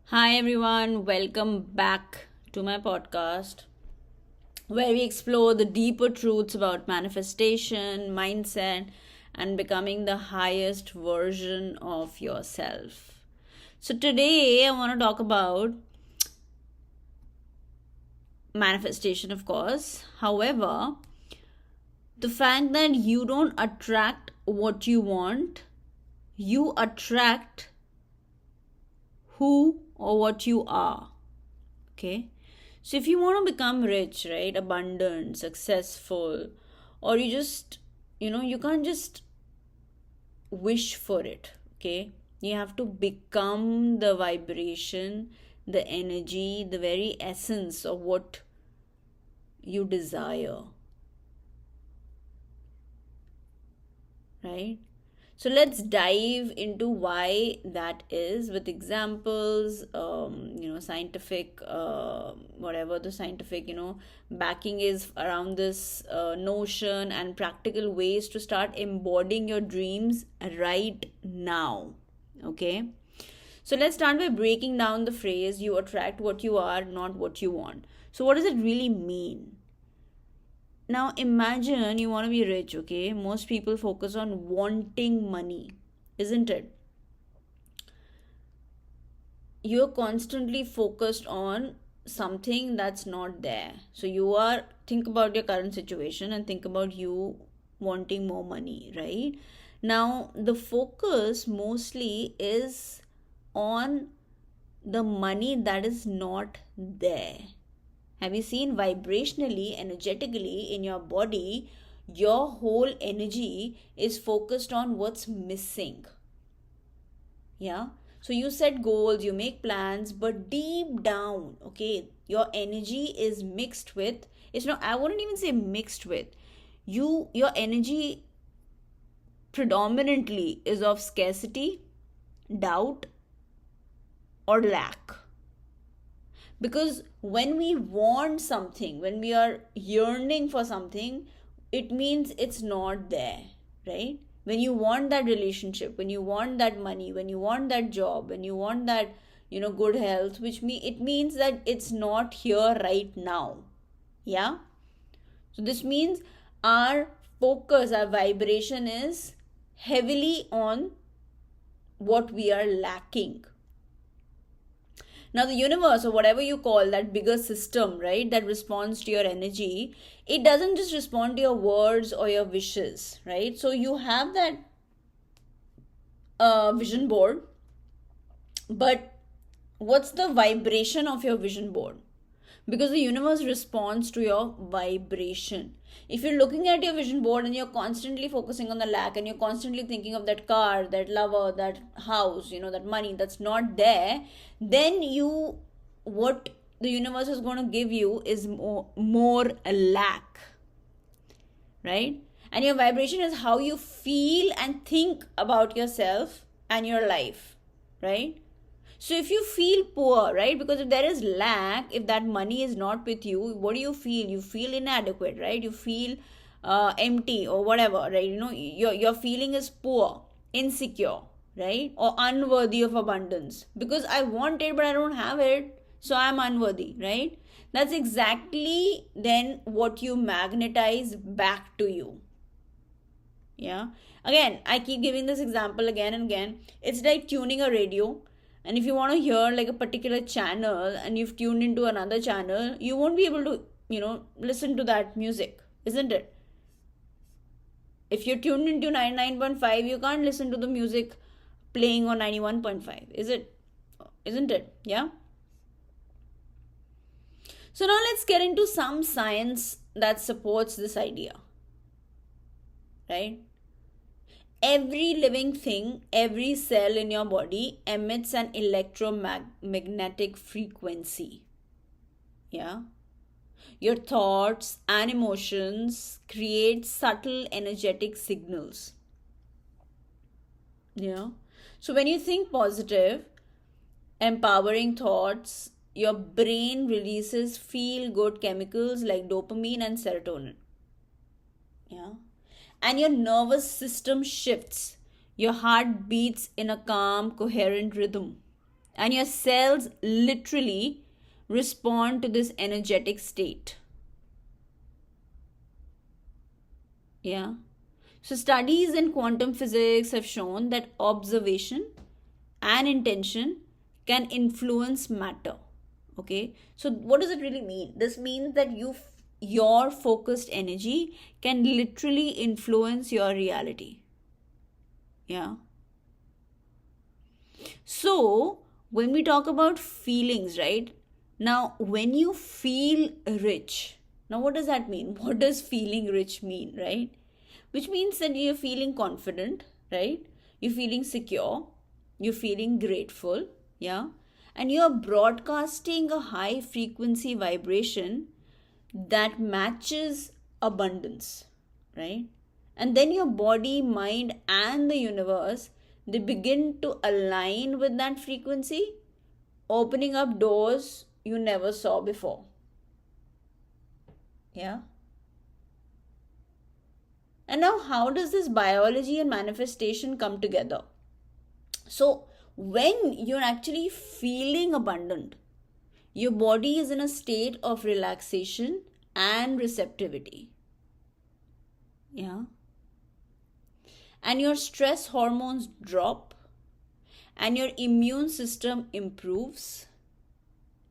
Hi everyone, welcome back to my podcast where we explore the deeper truths about manifestation, mindset, and becoming the highest version of yourself. So, today I want to talk about manifestation, of course. However, the fact that you don't attract what you want, you attract who or what you are. Okay, so if you want to become rich, right, abundant, successful, or you can't just wish for it. Okay, you have to become the vibration, the energy, the very essence of what you desire, right? So let's dive into why that is with examples, scientific, whatever the scientific, backing is around this notion and practical ways to start embodying your dreams right now. Okay. So let's start by breaking down the phrase you attract what you are, not what you want. So, what does it really mean? Now imagine you want to be rich, okay? Most people focus on wanting money, isn't it? You're constantly focused on something that's not there. So think about your current situation and think about you wanting more money, right? Now the focus mostly is on the money that is not there. Have you seen vibrationally, energetically in your body, your whole energy is focused on what's missing? Yeah. So you set goals, you make plans, but deep down, okay, your energy is mixed with, it's not, I wouldn't even say mixed with, your energy predominantly is of scarcity, doubt, or lack. Because when we want something, when we are yearning for something, it means it's not there, right? When you want that relationship, when you want that money, when you want that job, when you want that good health, it means that it's not here right now. Yeah. So this means our focus, our vibration is heavily on what we are lacking. Now, the universe, or whatever you call that bigger system, right, that responds to your energy, it doesn't just respond to your words or your wishes, right? So, you have that vision board, but what's the vibration of your vision board? Because the universe responds to your vibration. If you're looking at your vision board and you're constantly focusing on the lack and you're constantly thinking of that car, that lover, that house, that money that's not there, then what the universe is going to give you is more lack, right? And your vibration is how you feel and think about yourself and your life, right? So if you feel poor, right? Because if there is lack, if that money is not with you, what do you feel? You feel inadequate, right? You feel empty or whatever, right? Your feeling is poor, insecure, right? Or unworthy of abundance. Because I want it, but I don't have it. So I'm unworthy, right? That's exactly then what you magnetize back to you. Yeah. Again, I keep giving this example again and again. It's like tuning a radio, and if you want to hear like a particular channel and you've tuned into another channel, you won't be able to listen to that music, isn't it? If you're tuned into 99.5, you can't listen to the music playing on 91.5, isn't it? Yeah. So now let's get into some science that supports this idea, right? Every living thing, every cell in your body emits an electromagnetic frequency. Yeah. Your thoughts and emotions create subtle energetic signals. Yeah. So when you think positive, empowering thoughts, your brain releases feel good chemicals like dopamine and serotonin. Yeah. And your nervous system shifts. Your heart beats in a calm, coherent rhythm. And your cells literally respond to this energetic state. Yeah. So, studies in quantum physics have shown that observation and intention can influence matter. Okay. So, what does it really mean? This means that your focused energy can literally influence your reality. Yeah. So, when we talk about feelings, right? Now, when you feel rich, now what does that mean? What does feeling rich mean, right? Which means that you're feeling confident, right? You're feeling secure, you're feeling grateful, yeah? And you're broadcasting a high frequency vibration that matches abundance, right? And then your body, mind, and the universe, they begin to align with that frequency, opening up doors you never saw before. Yeah. And now, how does this biology and manifestation come together? So, when you're actually feeling abundant, your body is in a state of relaxation and receptivity. Yeah. And your stress hormones drop, and your immune system improves,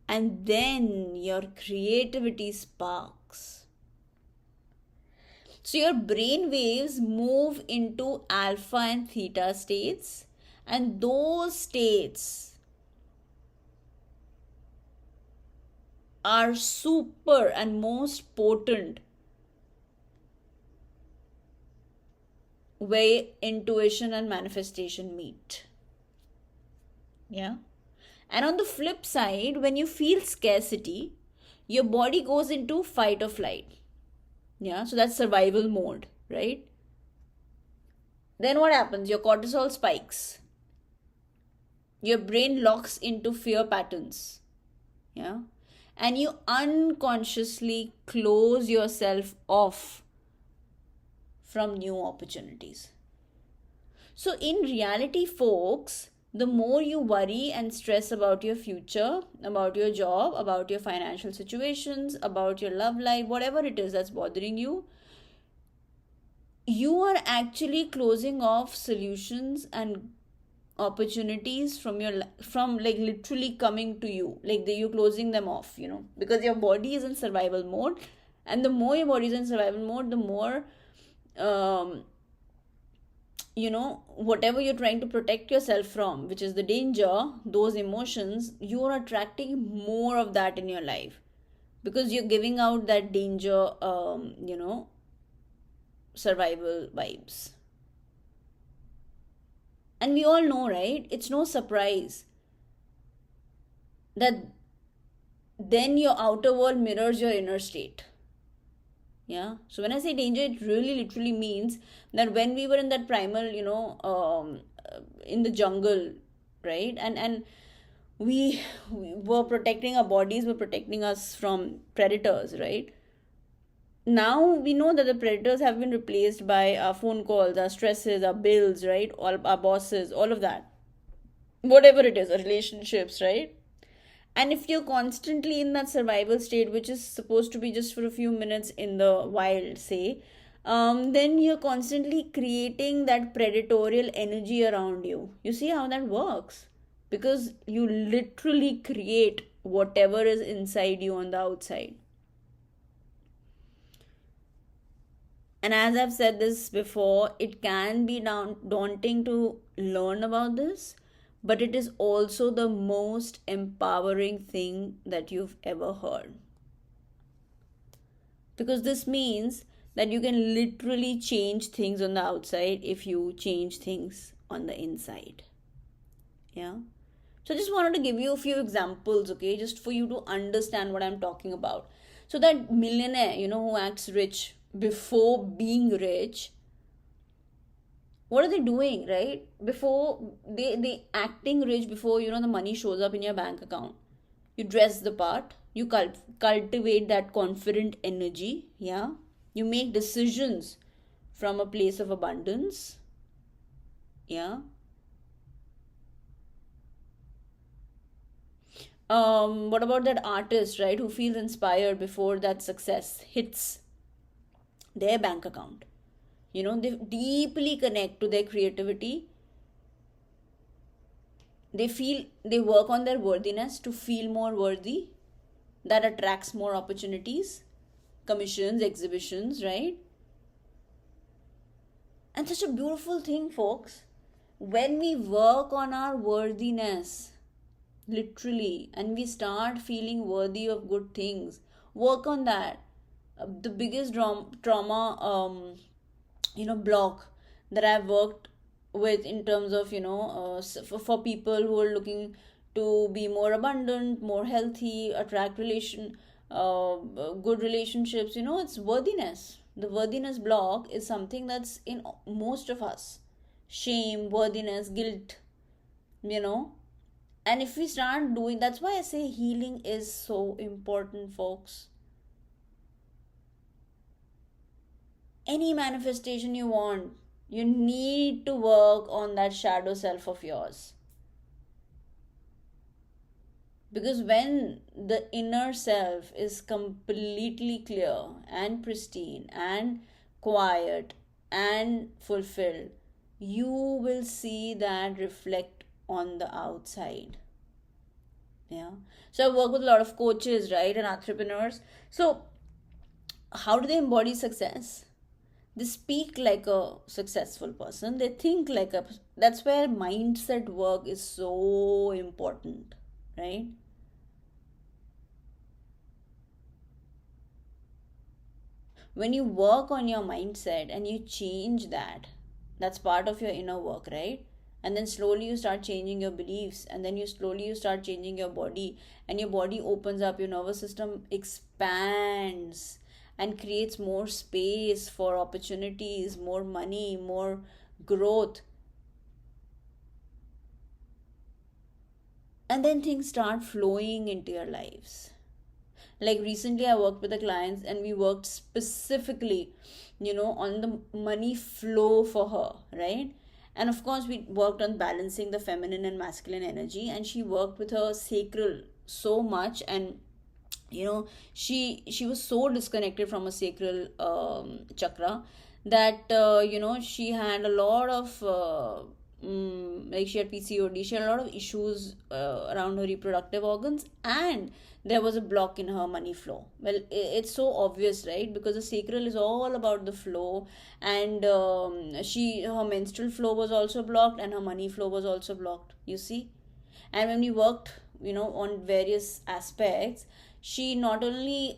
and then your creativity sparks. So your brain waves move into alpha and theta states, and those states are super and most potent where intuition and manifestation meet. Yeah. And on the flip side, when you feel scarcity, your body goes into fight or flight. Yeah. So that's survival mode, right? Then what happens? Your cortisol spikes. Your brain locks into fear patterns. Yeah. And you unconsciously close yourself off from new opportunities. So, in reality, folks, the more you worry and stress about your future, about your job, about your financial situations, about your love life, whatever it is that's bothering you, you are actually closing off solutions and opportunities from like literally coming to you, like you're closing them off, because your body is in survival mode. And the more your body is in survival mode, the more um whatever you're trying to protect yourself from, which is the danger, those emotions, you are attracting more of that in your life, because you're giving out that danger, survival vibes. And we all know, right? It's no surprise that then your outer world mirrors your inner state. Yeah. So when I say danger, it really literally means that when we were in that primal, in the jungle, right? And we were protecting our bodies, were protecting us from predators, right? Now we know that the predators have been replaced by our phone calls, our stresses, our bills, right? All our bosses, all of that. Whatever it is, our relationships, right? And if you're constantly in that survival state, which is supposed to be just for a few minutes in the wild, say, then you're constantly creating that predatorial energy around you. You see how that works? Because you literally create whatever is inside you on the outside. And as I've said this before, it can be daunting to learn about this, but it is also the most empowering thing that you've ever heard. Because this means that you can literally change things on the outside if you change things on the inside. Yeah. So I just wanted to give you a few examples, okay, just for you to understand what I'm talking about. So that millionaire, who acts rich before being rich, what are they doing, right? Before they acting rich, before the money shows up in your bank account, you dress the part, you cultivate that confident energy. Yeah. You make decisions from a place of abundance. Yeah. What about that artist, right, who feels inspired before that success hits their bank account? They deeply connect to their creativity. They work on their worthiness to feel more worthy. That attracts more opportunities, commissions, exhibitions, right? And such a beautiful thing, folks, when we work on our worthiness, literally, and we start feeling worthy of good things. Work on that. The biggest trauma, block that I've worked with in terms of, for people who are looking to be more abundant, more healthy, attract good relationships, it's worthiness. The worthiness block is something that's in most of us. Shame, worthiness, guilt, you know and if we start doing, that's why I say healing is so important, folks. Any manifestation you want, you need to work on that shadow self of yours. Because when the inner self is completely clear and pristine and quiet and fulfilled, you will see that reflect on the outside. Yeah. So I work with a lot of coaches, right, and entrepreneurs. So how do they embody success? They speak like a successful person. They think like a. That's where mindset work is so important, right? When you work on your mindset and you change that, that's part of your inner work, right? And then slowly you start changing your beliefs, and then you start changing your body, and your body opens up, your nervous system expands and creates more space for opportunities, more money, more growth. And then things start flowing into your lives. Like recently I worked with the clients, and we worked specifically, on the money flow for her, right? And of course we worked on balancing the feminine and masculine energy, and she worked with her sacral so much. And she was so disconnected from a sacral chakra that she had a lot of like she had PCOD, she had a lot of issues around her reproductive organs, and there was a block in her money flow. Well, it's so obvious, right? Because the sacral is all about the flow, and her menstrual flow was also blocked, and her money flow was also blocked. You see, and when we worked, on various aspects, she not only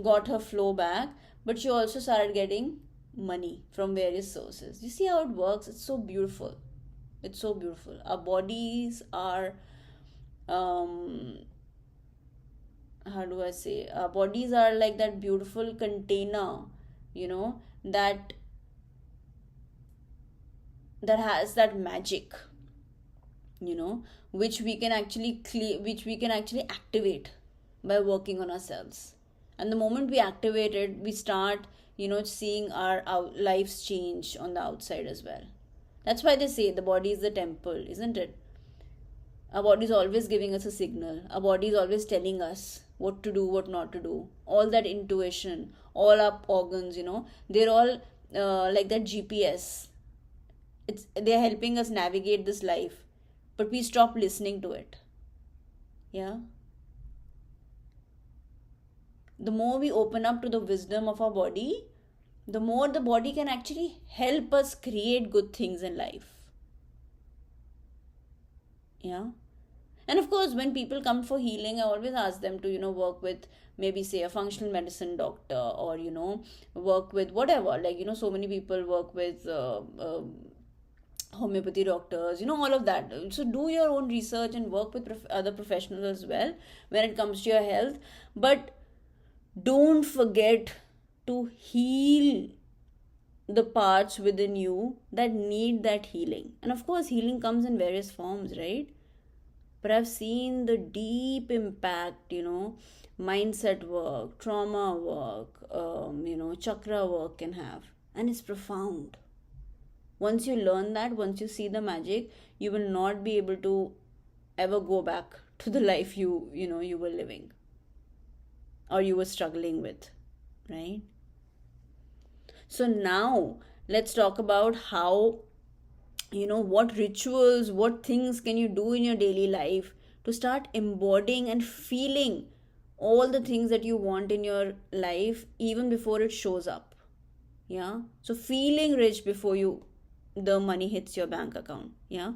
got her flow back, but she also started getting money from various sources. You see how it works? It's so beautiful. It's so beautiful. Our bodies are, um how do I say, our bodies are like that beautiful container, that has that magic, you know which we can actually activate by working on ourselves. And the moment we activate it, we start seeing our lives change on the outside as well. That's why they say the body is the temple, isn't it? Our body is always giving us a signal. Our body is always telling us what to do, what not to do. All that intuition, all our organs, they're all like that GPS. They're helping us navigate this life, but we stop listening to it. Yeah. The more we open up to the wisdom of our body, the more the body can actually help us create good things in life. Yeah. And of course, when people come for healing, I always ask them to, work with maybe say a functional medicine doctor, or, work with whatever. Like, so many people work with homeopathy doctors, all of that. So do your own research and work with other professionals as well when it comes to your health. But don't forget to heal the parts within you that need that healing. And of course, healing comes in various forms, right? But I've seen the deep impact, mindset work, trauma work, chakra work can have. And it's profound. Once you learn that, once you see the magic, you will not be able to ever go back to the life you were living or you were struggling with, right? So now let's talk about how, what rituals, what things can you do in your daily life to start embodying and feeling all the things that you want in your life even before it shows up. Yeah. So feeling rich before the money hits your bank account. Yeah.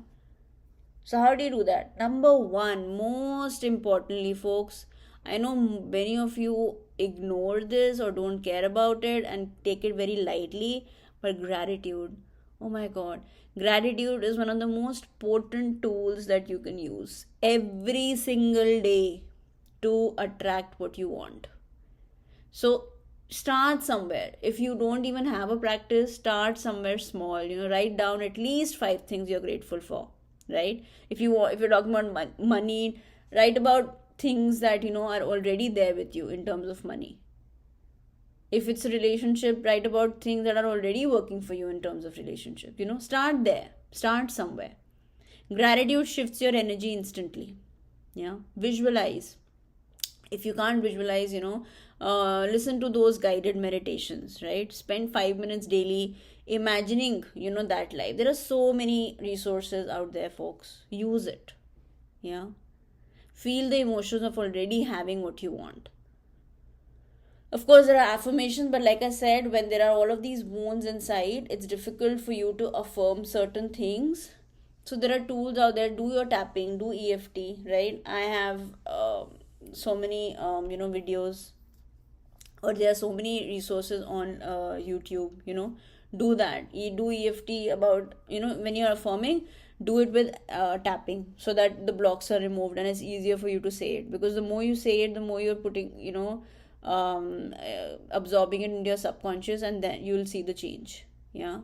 So, how do you do that? Number one, most importantly, folks, I know many of you ignore this or don't care about it and take it very lightly, but gratitude. Oh my God. Gratitude is one of the most potent tools that you can use every single day to attract what you want. So start somewhere. If you don't even have a practice, start somewhere small. Write down at least 5 things you're grateful for, right? If you're talking about money, write about things that are already there with you in terms of money. If it's a relationship, write about things that are already working for you in terms of relationship. Start there. Start somewhere. Gratitude shifts your energy instantly. Yeah. Visualize. If you can't visualize, listen to those guided meditations, right? Spend 5 minutes daily imagining, that life. There are so many resources out there, folks. Use it. Yeah. Feel the emotions of already having what you want. Of course, there are affirmations, but like I said, when there are all of these wounds inside, it's difficult for you to affirm certain things. So there are tools out there. Do your tapping, do EFT, right? I have so many videos, or there are so many resources on YouTube. Do that. You do EFT about when you're affirming, do it with tapping so that the blocks are removed and it's easier for you to say it, because the more you say it, the more you're putting absorbing it into your subconscious, and then you'll see the change. Yeah.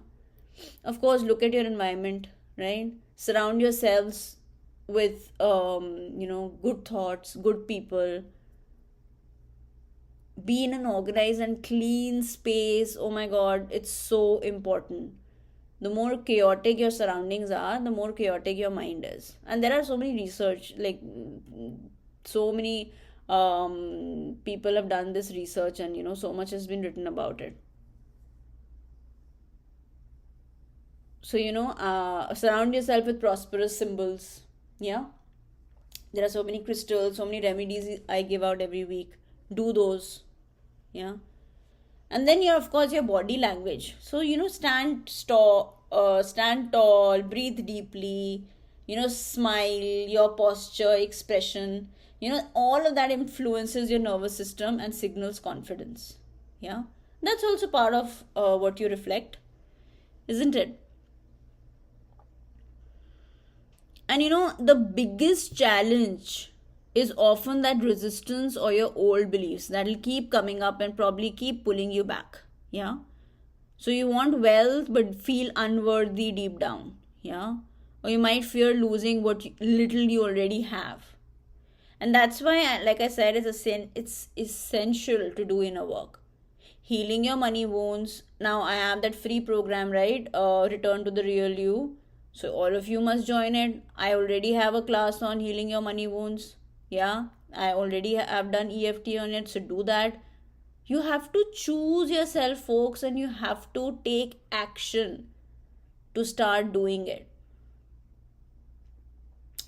Of course, look at your environment, right? Surround yourselves with good thoughts, good people. Be in an organized and clean space. Oh my God, it's so important. The more chaotic your surroundings are, the more chaotic your mind is. And there are so many research, like so many people have done this research, and so much has been written about it. So surround yourself with prosperous symbols. Yeah. There are so many crystals, so many remedies I give out every week. Do those. Yeah. And then of course your body language. So stand tall, breathe deeply, smile, your posture, expression, all of that influences your nervous system and signals confidence. Yeah. That's also part of what you reflect, isn't it? And the biggest challenge is often that resistance or your old beliefs that will keep coming up and probably keep pulling you back. Yeah. So you want wealth but feel unworthy deep down. Yeah. Or you might fear losing what little you already have. And that's why, like I said, it's essential to do inner work. Healing your money wounds. Now I have that free program, right? Return to the real you. So all of you must join it. I already have a class on healing your money wounds. Yeah, I already have done EFT on it. So do that. You have to choose yourself, folks, and you have to take action to start doing it.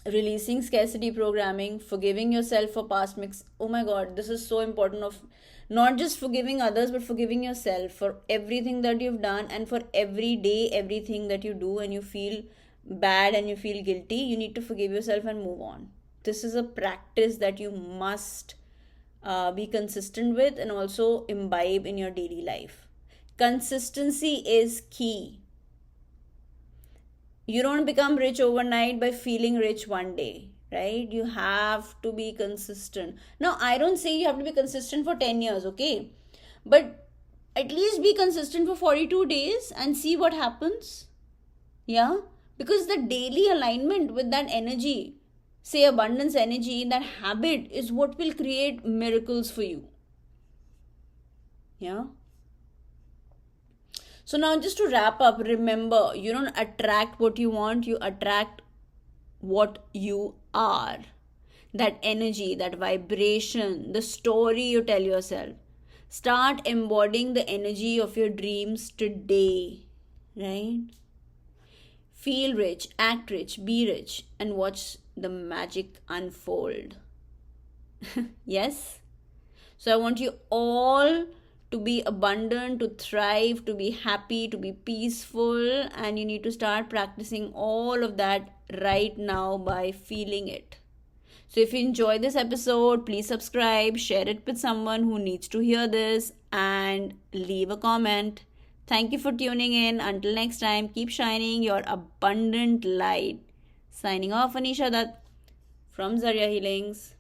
Releasing scarcity programming, forgiving yourself for past mix. Oh my God, this is so important, of not just forgiving others, but forgiving yourself for everything that you've done, and for every day, everything that you do and you feel bad and you feel guilty. You need to forgive yourself and move on. This is a practice that you must be consistent with and also imbibe in your daily life. Consistency is key. You don't become rich overnight by feeling rich one day, right? You have to be consistent. Now, I don't say you have to be consistent for 10 years, okay? But at least be consistent for 42 days and see what happens. Yeah? Because the daily alignment with that energy, say abundance energy, that habit is what will create miracles for you. Yeah? So now just to wrap up, remember, you don't attract what you want, you attract what you are, that energy, that vibration, the story you tell yourself. Start embodying the energy of your dreams today, right? Feel rich, act rich, be rich, and watch the magic unfold. Yes? So I want you all to be abundant, to thrive, to be happy, to be peaceful, and you need to start practicing all of that right now by feeling it. So if you enjoy this episode, please subscribe, share it with someone who needs to hear this, and leave a comment. Thank you for tuning in. Until next time, keep shining your abundant light. Signing off, Anisha Dutt from Zarya Healings.